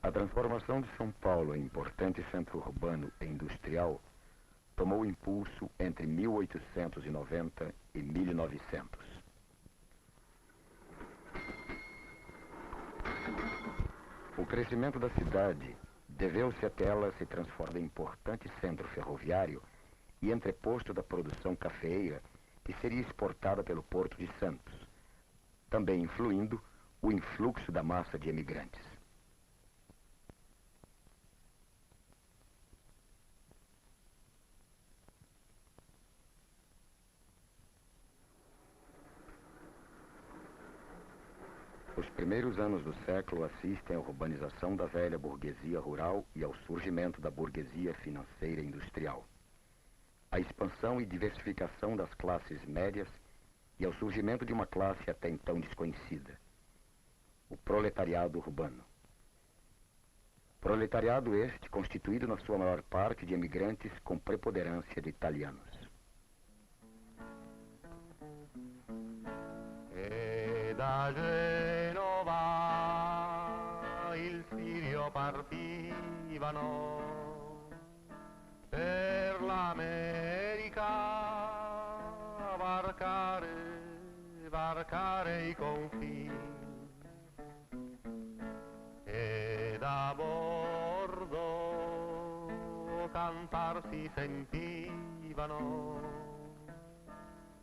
A transformação de São Paulo em importante centro urbano e industrial tomou impulso entre 1890 e 1900. O crescimento da cidade deveu-se até ela se transformar em importante centro ferroviário e entreposto da produção cafeeira que seria exportada pelo Porto de Santos, também influindo o influxo da massa de emigrantes. Os primeiros anos do século assistem à urbanização da velha burguesia rural e ao surgimento da burguesia financeira e industrial, à expansão e diversificação das classes médias e ao surgimento de uma classe até então desconhecida, o proletariado urbano. Proletariado este constituído na sua maior parte de emigrantes com preponderância de italianos. E da Genova il Sirio partivano per l'America varcare i confini, e da bordo cantar si sentivano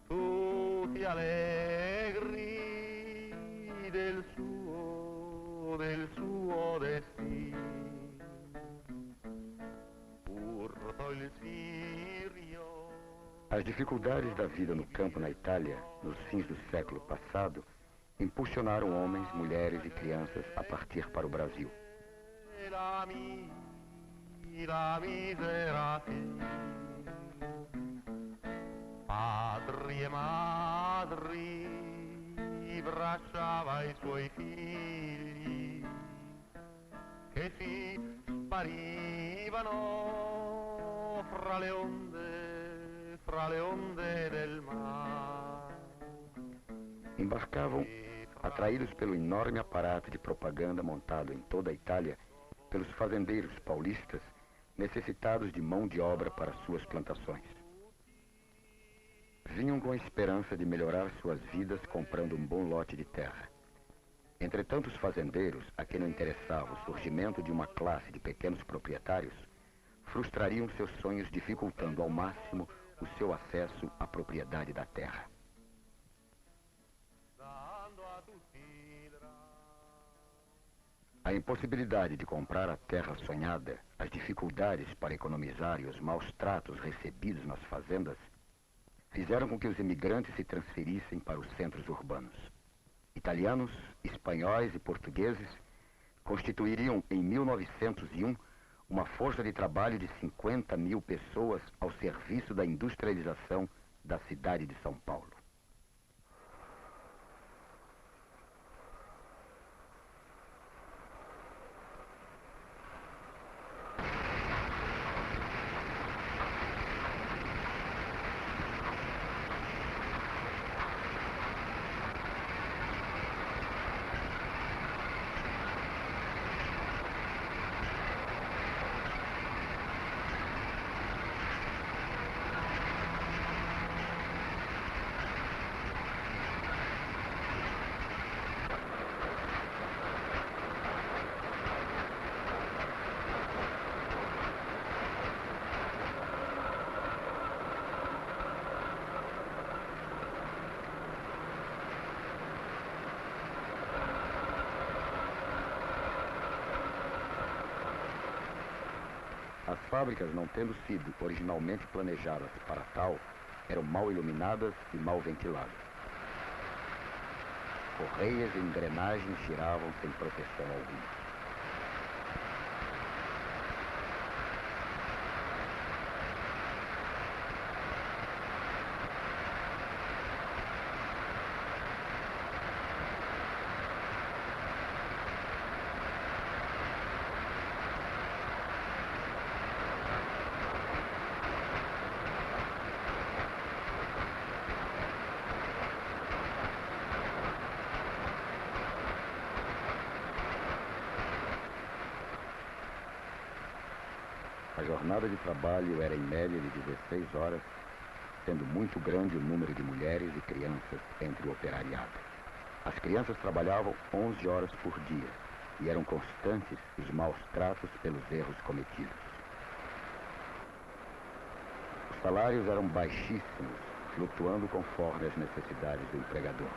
tutti allegri del suo destino. Urto il Sirio. As dificuldades da vida no campo na Itália, nos fins do século passado, impulsionaram homens, mulheres e crianças a partir para o Brasil. La misera padri e madri bracciava i suoi figli che si sparivano fra le onde del mar. Embarcavam, atraídos pelo enorme aparato de propaganda montado em toda a Itália pelos fazendeiros paulistas necessitados de mão de obra para suas plantações. Vinham com a esperança de melhorar suas vidas comprando um bom lote de terra. Entretanto, os fazendeiros, a quem não interessava o surgimento de uma classe de pequenos proprietários, frustrariam seus sonhos dificultando ao máximo o seu acesso à propriedade da terra. A impossibilidade de comprar a terra sonhada, as dificuldades para economizar e os maus tratos recebidos nas fazendas fizeram com que os imigrantes se transferissem para os centros urbanos. Italianos, espanhóis e portugueses constituiriam em 1901 uma força de trabalho de 50.000 pessoas ao serviço da industrialização da cidade de São Paulo. As fábricas, não tendo sido originalmente planejadas para tal, eram mal iluminadas e mal ventiladas. Correias e engrenagens giravam sem proteção alguma. A jornada de trabalho era em média de 16 horas, sendo muito grande o número de mulheres e crianças entre o operariado. As crianças trabalhavam 11 horas por dia e eram constantes os maus tratos pelos erros cometidos. Os salários eram baixíssimos, flutuando conforme as necessidades do empregador,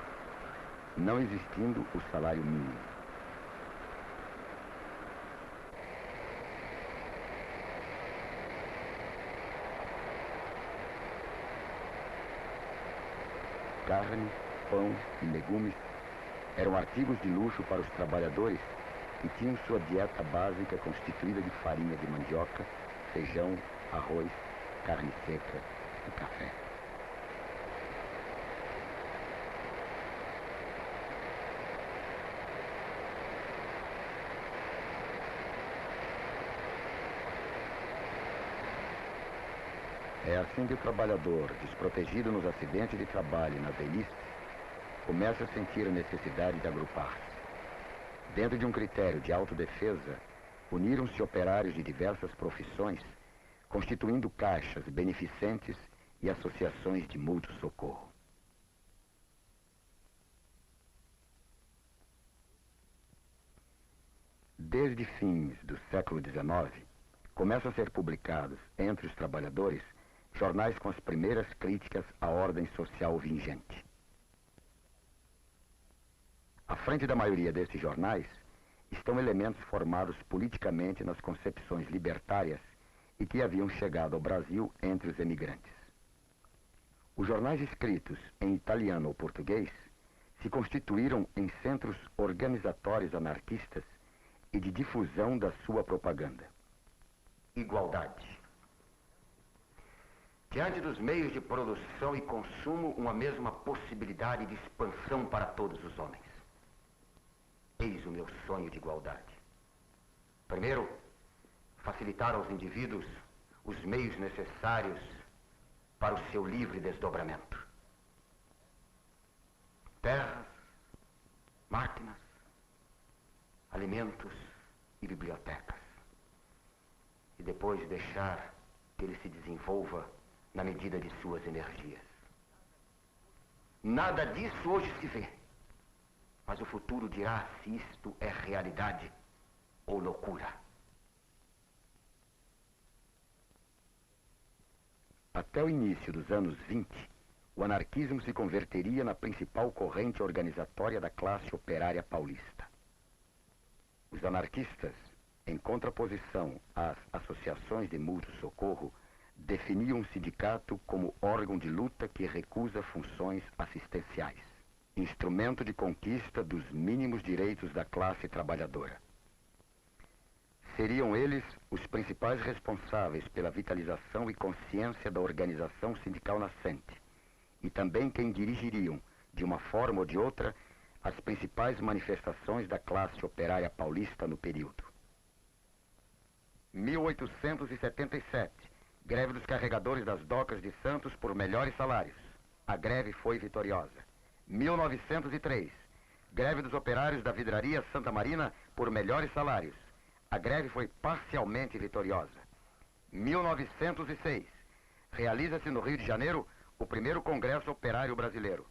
não existindo o salário mínimo. Carne, pão e legumes eram artigos de luxo para os trabalhadores e tinham sua dieta básica constituída de farinha de mandioca, feijão, arroz, carne seca e café. É assim que o trabalhador, desprotegido nos acidentes de trabalho e na velhice, começa a sentir a necessidade de agrupar-se. Dentro de um critério de autodefesa, uniram-se operários de diversas profissões, constituindo caixas beneficentes e associações de mútuo socorro. Desde fins do século XIX, começam a ser publicados entre os trabalhadores jornais com as primeiras críticas à ordem social vigente. À frente da maioria desses jornais estão elementos formados politicamente nas concepções libertárias e que haviam chegado ao Brasil entre os emigrantes. Os jornais escritos em italiano ou português se constituíram em centros organizatórios anarquistas e de difusão da sua propaganda. Igualdade. Diante dos meios de produção e consumo, uma mesma possibilidade de expansão para todos os homens. Eis o meu sonho de igualdade. Primeiro, facilitar aos indivíduos os meios necessários para o seu livre desdobramento. Terras, máquinas, alimentos e bibliotecas. E depois deixar que ele se desenvolva na medida de suas energias. Nada disso hoje se vê, mas o futuro dirá se isto é realidade ou loucura. Até o início dos anos 20, o anarquismo se converteria na principal corrente organizatória da classe operária paulista. Os anarquistas, em contraposição às associações de mútuo socorro, definiam o sindicato como órgão de luta que recusa funções assistenciais, instrumento de conquista dos mínimos direitos da classe trabalhadora. Seriam eles os principais responsáveis pela vitalização e consciência da organização sindical nascente, e também quem dirigiriam, de uma forma ou de outra, as principais manifestações da classe operária paulista no período. 1877, greve dos carregadores das docas de Santos por melhores salários. A greve foi vitoriosa. 1903, greve dos operários da vidraria Santa Marina por melhores salários. A greve foi parcialmente vitoriosa. 1906, realiza-se no Rio de Janeiro o primeiro Congresso Operário Brasileiro.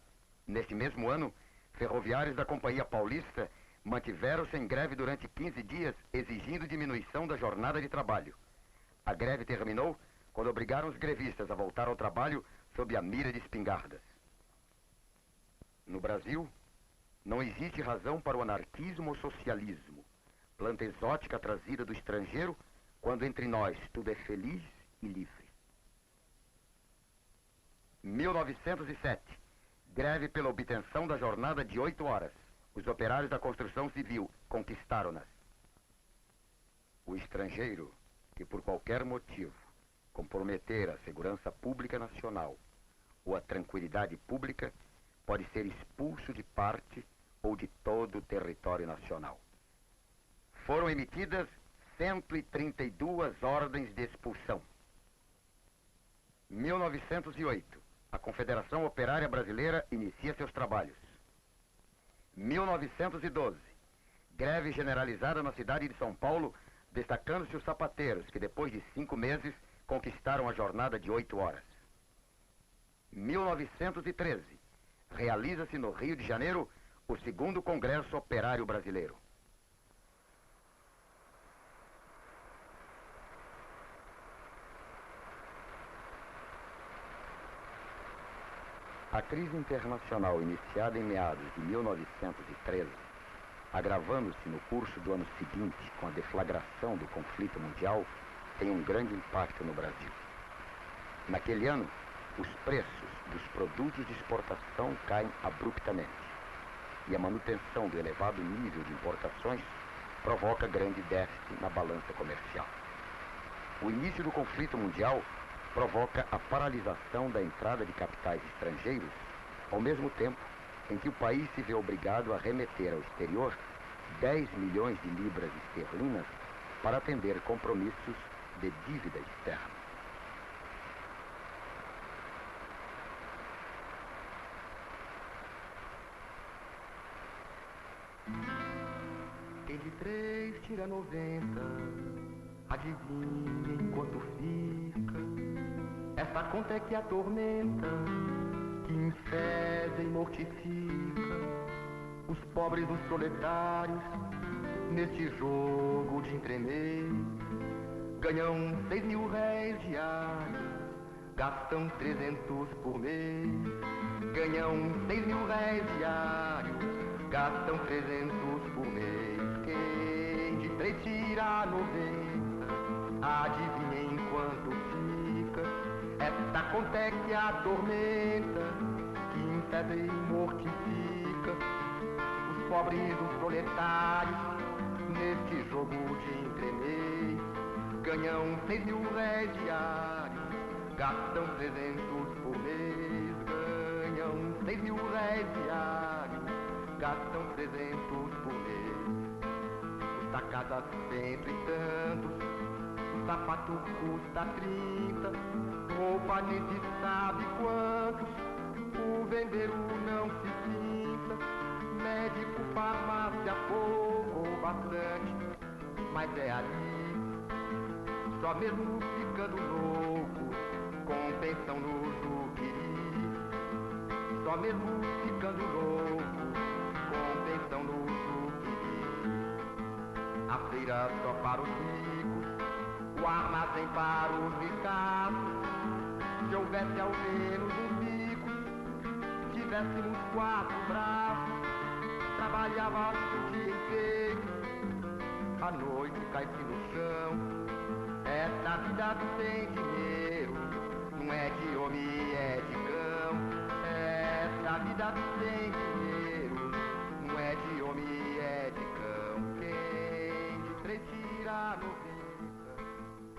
Neste mesmo ano, ferroviários da Companhia Paulista mantiveram-se em greve durante 15 dias, exigindo diminuição da jornada de trabalho. A greve terminou quando obrigaram os grevistas a voltar ao trabalho sob a mira de espingardas. No Brasil, não existe razão para o anarquismo ou socialismo, planta exótica trazida do estrangeiro, quando entre nós tudo é feliz e livre. 1907, greve pela obtenção da jornada de 8 horas. Os operários da construção civil conquistaram-nas. O estrangeiro, que por qualquer motivo comprometer a segurança pública nacional ou a tranquilidade pública, pode ser expulso de parte ou de todo o território nacional. Foram emitidas 132 ordens de expulsão. 1908, a Confederação Operária Brasileira inicia seus trabalhos. 1912, greve generalizada na cidade de São Paulo destacando-se os sapateiros, que depois de 5 meses conquistaram a jornada de 8 horas. 1913, realiza-se no Rio de Janeiro o 2º Congresso Operário Brasileiro. A crise internacional iniciada em meados de 1913, agravando-se no curso do ano seguinte com a deflagração do conflito mundial, tem um grande impacto no Brasil. Naquele ano, os preços dos produtos de exportação caem abruptamente e a manutenção do elevado nível de importações provoca grande déficit na balança comercial. O início do conflito mundial provoca a paralisação da entrada de capitais estrangeiros, ao mesmo tempo em que o país se vê obrigado a remeter ao exterior 10 milhões de libras esterlinas para atender compromissos de dívida externa. Quem de 3 tira 90, adivinha enquanto fica. Essa conta é que atormenta, que infeza e mortifica os pobres dos proletários neste jogo de entremês. Ganham 6.000 réis diários, gastam 300 por mês. Ganham 6.000 réis diários, gastam 300 por mês. Quem de 3 tira 90, adivinha enquanto fica. Esta conta é que atormenta, que infeza e mortifica os pobres dos proletários neste jogo de entremês. Ganham 6.000 réis diários, gastam 300 por mês. Ganham 6.000 réis diários, gastam 300 por mês. Custa casa 100 e tantos, o sapato custa 30, roupa nem se sabe quantos, o vendeiro não se pinta. Médico, farmácia, pouco ou bastante, mas é ali, só mesmo ficando louco, com pensão no Juqueri. Só mesmo ficando louco, com pensão no Juqueri. A feira só para os ricos, o armazém para os ricaços. Se houvesse ao menos um bico, tivéssemos 4 braços, trabalhava o dia inteiro, a noite cai-se no chão. Essa vida sem dinheiro não é de homem, é de cão. Essa vida sem dinheiro não é de homem, é de cão. Quem de 3 tira 90,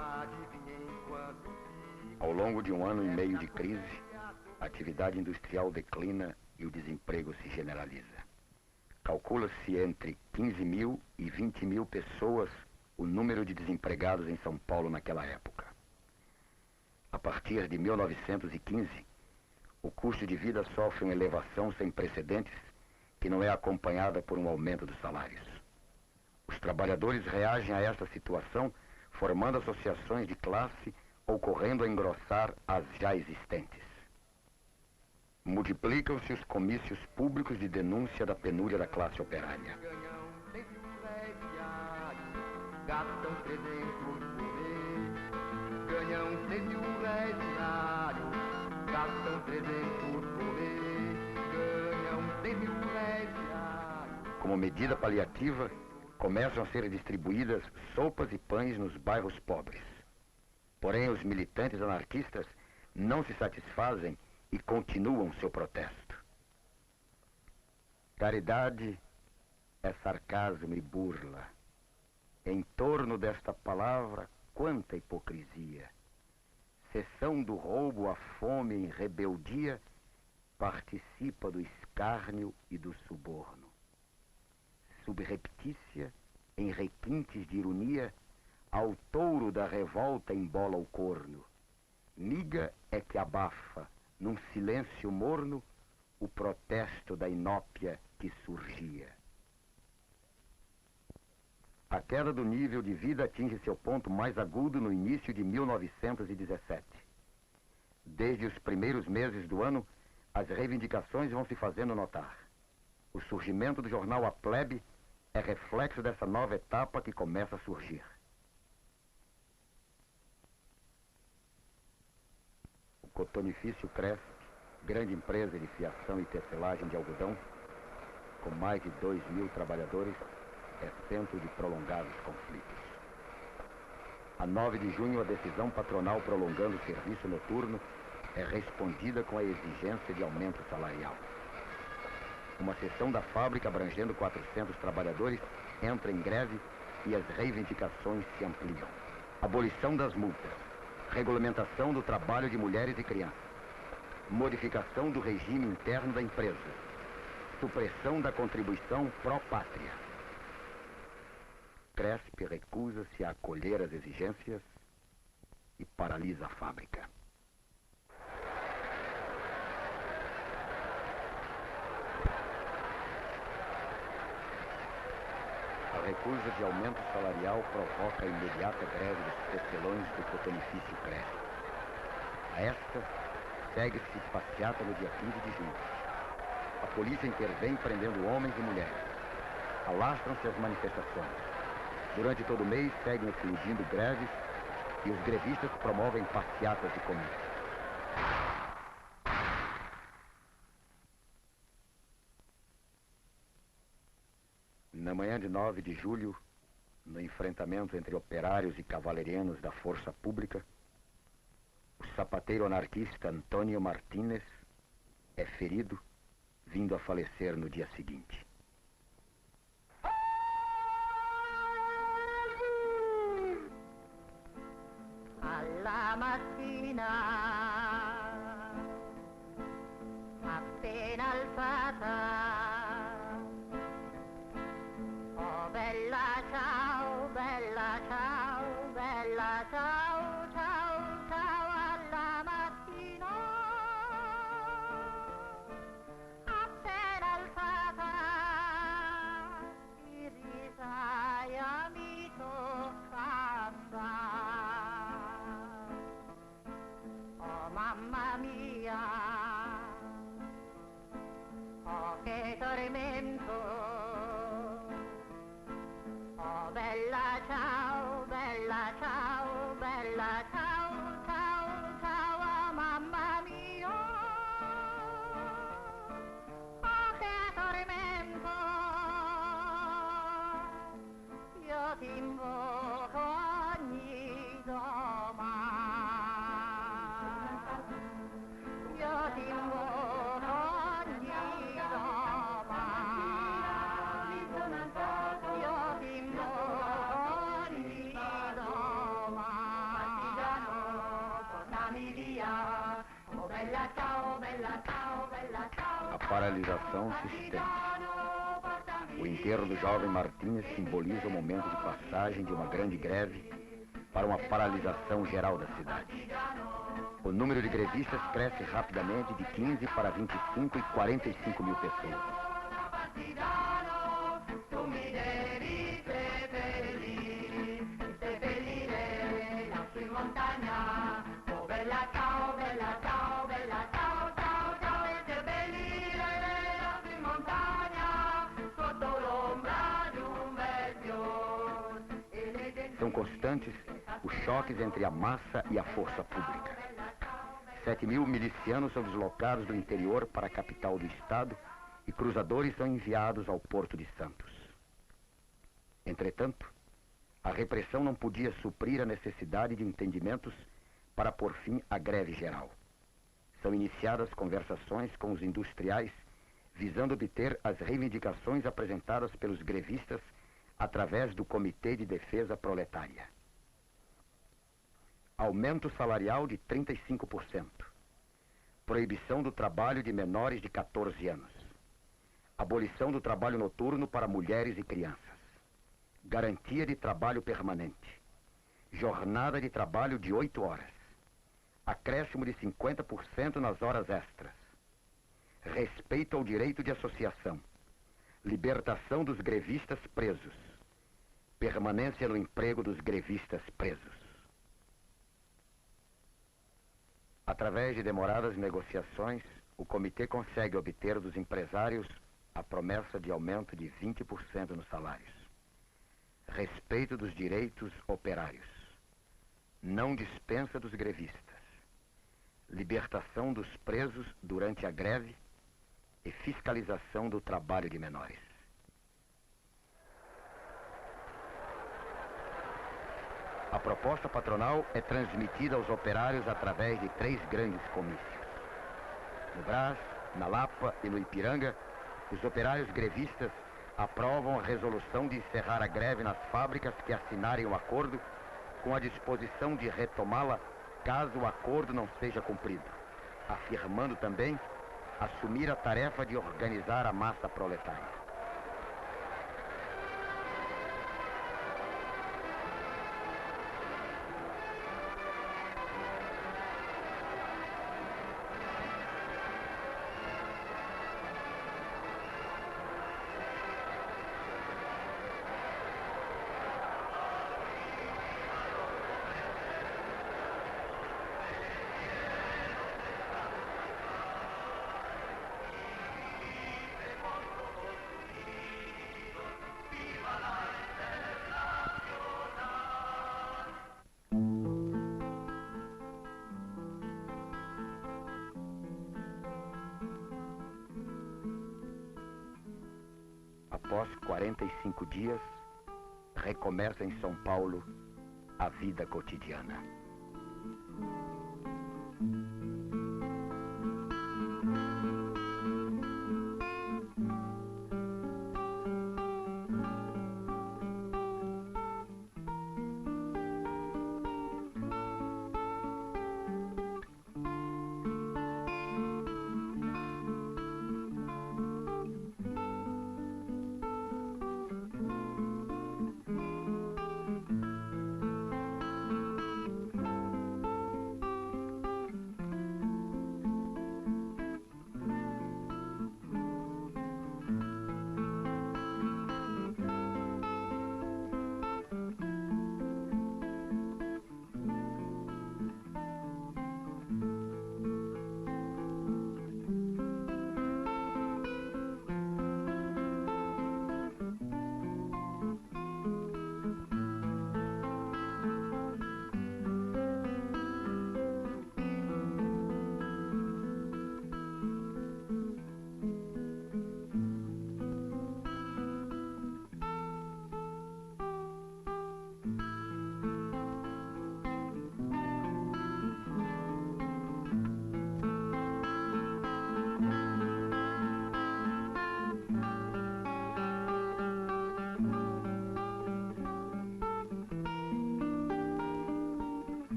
adivinha enquanto fica. Ao longo de 1 ano e meio de crise, a atividade industrial declina e o desemprego se generaliza. Calcula-se entre 15.000 e 20.000 pessoas o número de desempregados em São Paulo naquela época. A partir de 1915, o custo de vida sofre uma elevação sem precedentes que não é acompanhada por um aumento dos salários. Os trabalhadores reagem a esta situação formando associações de classe ou correndo a engrossar as já existentes. Multiplicam-se os comícios públicos de denúncia da penúria da classe operária. Gastam 300 por mês. Ganham 6.000 réis diários, gastam 300 por mês. Ganham 6.000 réis diários. Como medida paliativa, começam a ser distribuídas sopas e pães nos bairros pobres. Porém, os militantes anarquistas não se satisfazem e continuam seu protesto. Caridade é sarcasmo e burla. Em torno desta palavra, quanta hipocrisia. Cessão do roubo, a fome em rebeldia, participa do escárnio e do suborno. Subreptícia, em requintes de ironia, ao touro da revolta embola o corno. Miga é que abafa, num silêncio morno, o protesto da inópia que surgia. A queda do nível de vida atinge seu ponto mais agudo no início de 1917. Desde os primeiros meses do ano, as reivindicações vão se fazendo notar. O surgimento do jornal A Plebe é reflexo dessa nova etapa que começa a surgir. O cotonifício cresce, grande empresa de fiação e tecelagem de algodão, com mais de 2.000 trabalhadores, é centro de prolongados conflitos. A 9 de junho, a decisão patronal prolongando o serviço noturno é respondida com a exigência de aumento salarial. Uma seção da fábrica, abrangendo 400 trabalhadores, entra em greve e as reivindicações se ampliam. Abolição das multas, regulamentação do trabalho de mulheres e crianças, modificação do regime interno da empresa, supressão da contribuição pró-pátria. Cresp recusa-se a acolher as exigências e paralisa a fábrica. A recusa de aumento salarial provoca a imediata greve dos tecelões do cotonifício Cresp. A esta segue-se passeata no dia 15 de junho. A polícia intervém prendendo homens e mulheres. Alastram-se as manifestações. Durante todo o mês seguem eclodindo greves e os grevistas promovem passeatas de comício. Na manhã de 9 de julho, no enfrentamento entre operários e cavalerianos da força pública, o sapateiro anarquista Antônio Martínez é ferido, vindo a falecer no dia seguinte. Alla mattina, appena alzata, oh bella ciao, bella ciao, bella ciao, ciao, ciao alla mattina, appena alzata, di risaia mi tocca far. Oh mamma mia, oh che tormento, oh bella ciao, bella ciao, bella ciao, ciao, ciao, oh mamma mia, oh che tormento, io ti invoco ogni domani. Io ti invoco ogni domani, io ti invoco ogni domani, portami via, oh bella ciao, bella ciao, bella ciao. A paralisação se estende. O enterro do jovem Martínez simboliza o momento de passagem de uma grande greve para uma paralisação geral da cidade. O número de grevistas cresce rapidamente de 15 para 25 e 45 mil pessoas. São constantes os choques entre a massa e a força pública. 7.000 milicianos são deslocados do interior para a capital do estado e cruzadores são enviados ao Porto de Santos. Entretanto, a repressão não podia suprir a necessidade de entendimentos para pôr fim à greve geral. São iniciadas conversações com os industriais visando obter as reivindicações apresentadas pelos grevistas através do Comitê de Defesa Proletária. Aumento salarial de 35%. Proibição do trabalho de menores de 14 anos. Abolição do trabalho noturno para mulheres e crianças. Garantia de trabalho permanente. Jornada de trabalho de 8 horas. Acréscimo de 50% nas horas extras. Respeito ao direito de associação. Libertação dos grevistas presos. Permanência no emprego dos grevistas presos. Através de demoradas negociações, o comitê consegue obter dos empresários a promessa de aumento de 20% nos salários, respeito dos direitos operários, não dispensa dos grevistas, libertação dos presos durante a greve e fiscalização do trabalho de menores. A proposta patronal é transmitida aos operários através de 3 grandes comícios. No Brás, na Lapa e no Ipiranga, os operários grevistas aprovam a resolução de encerrar a greve nas fábricas que assinarem o acordo, com a disposição de retomá-la caso o acordo não seja cumprido, afirmando também assumir a tarefa de organizar a massa proletária. Após 45 dias, recomeça em São Paulo a vida cotidiana.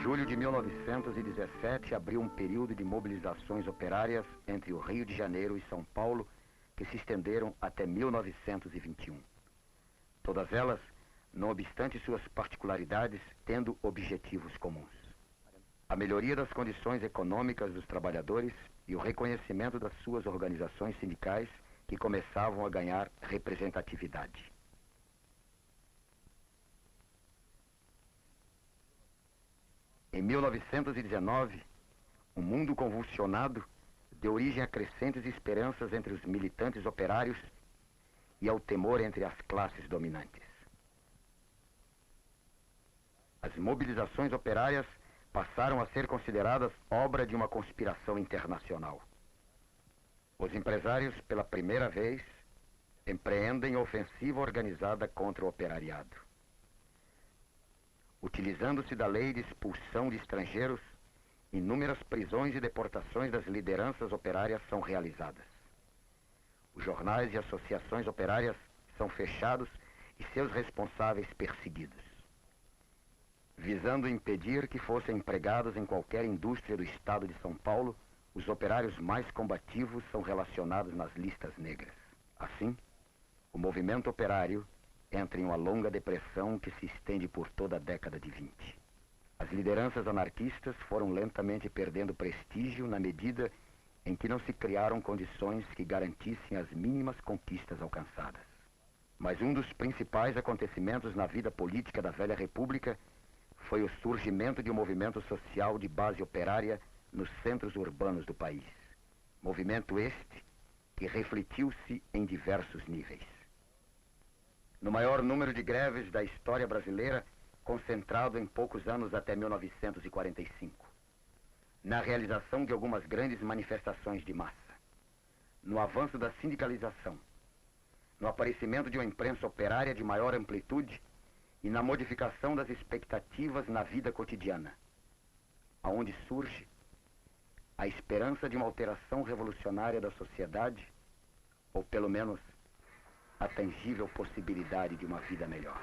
Julho de 1917 abriu um período de mobilizações operárias entre o Rio de Janeiro e São Paulo, que se estenderam até 1921. Todas elas, não obstante suas particularidades, tendo objetivos comuns: a melhoria das condições econômicas dos trabalhadores e o reconhecimento das suas organizações sindicais, que começavam a ganhar representatividade. Em 1919, um mundo convulsionado deu origem a crescentes esperanças entre os militantes operários e ao temor entre as classes dominantes. As mobilizações operárias passaram a ser consideradas obra de uma conspiração internacional. Os empresários, pela primeira vez, empreendem ofensiva organizada contra o operariado. Utilizando-se da lei de expulsão de estrangeiros, inúmeras prisões e deportações das lideranças operárias são realizadas. Os jornais e associações operárias são fechados e seus responsáveis perseguidos, visando impedir que fossem empregados em qualquer indústria do estado de São Paulo. Os operários mais combativos são relacionados nas listas negras. Assim, o movimento operário entra em uma longa depressão que se estende por toda a década de 20. As lideranças anarquistas foram lentamente perdendo prestígio na medida em que não se criaram condições que garantissem as mínimas conquistas alcançadas. Mas um dos principais acontecimentos na vida política da velha república foi o surgimento de um movimento social de base operária nos centros urbanos do país. Movimento este que refletiu-se em diversos níveis. No maior número de greves da história brasileira, concentrado em poucos anos até 1945. Na realização de algumas grandes manifestações de massa. No avanço da sindicalização. No aparecimento de uma imprensa operária de maior amplitude e na modificação das expectativas na vida cotidiana, aonde surge a esperança de uma alteração revolucionária da sociedade, ou pelo menos a tangível possibilidade de uma vida melhor.